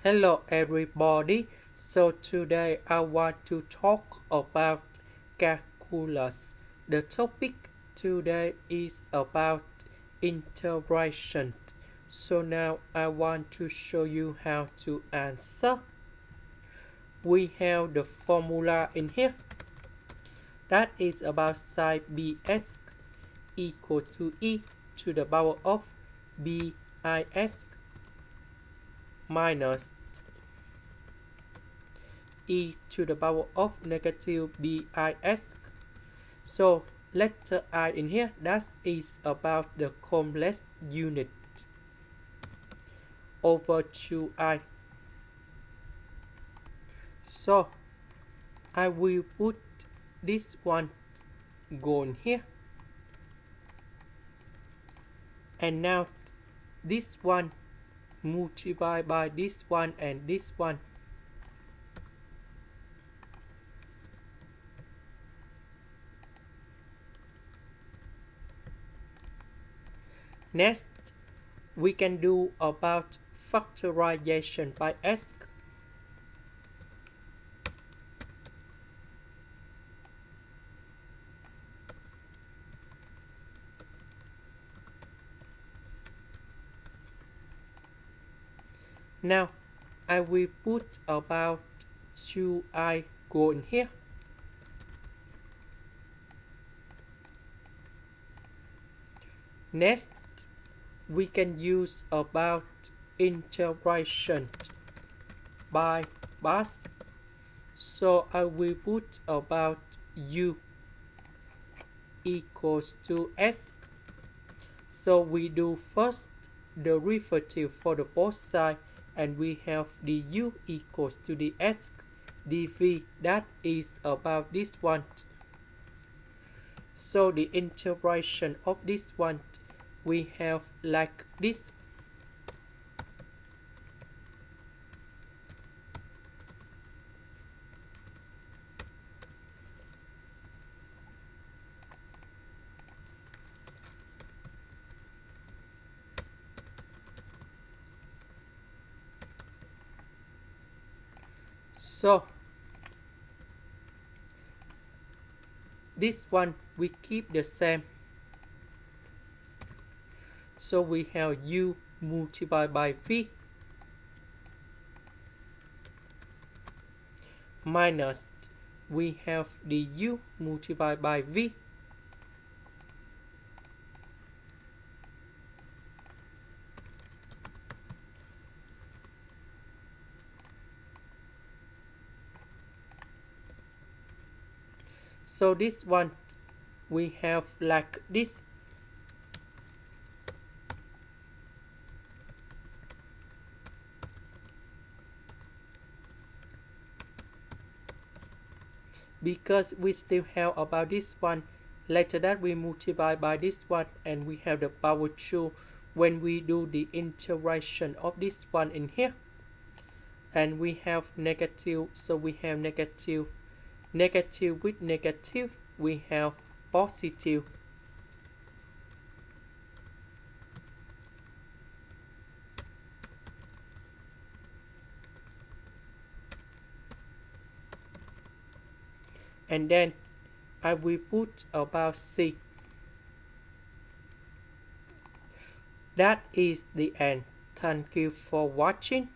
Hello everybody. So today I want to talk about calculus. The topic today is about integration. So now I want to show you how to answer. We have the formula in here. That is about sine bx equal to e to the power of bis minus e to the power of negative bis. So letter I in here, that is about the complex unit over 2i. So I will put this one gone here. And now this one multiplied by this one and this one. Next, we can do about factorization by s. Now, I will put about 2i go in here. Next, we can use about integration by bus. So I will put about u equals to s. So we do first the derivative for the both sides, and we have the u equals to the s dv, that is about this one. So the integration of this one we have like this. So this one we keep the same. So we have u multiplied by v minus we have the u multiplied by v. So this one we have like this. Because we still have about this one, later that we multiply by this one and we have the power 2 when we do the integration of this one in here. And we have negative, so we have negative with negative, we have positive. And then I will put about c. That is the end. Thank you for watching.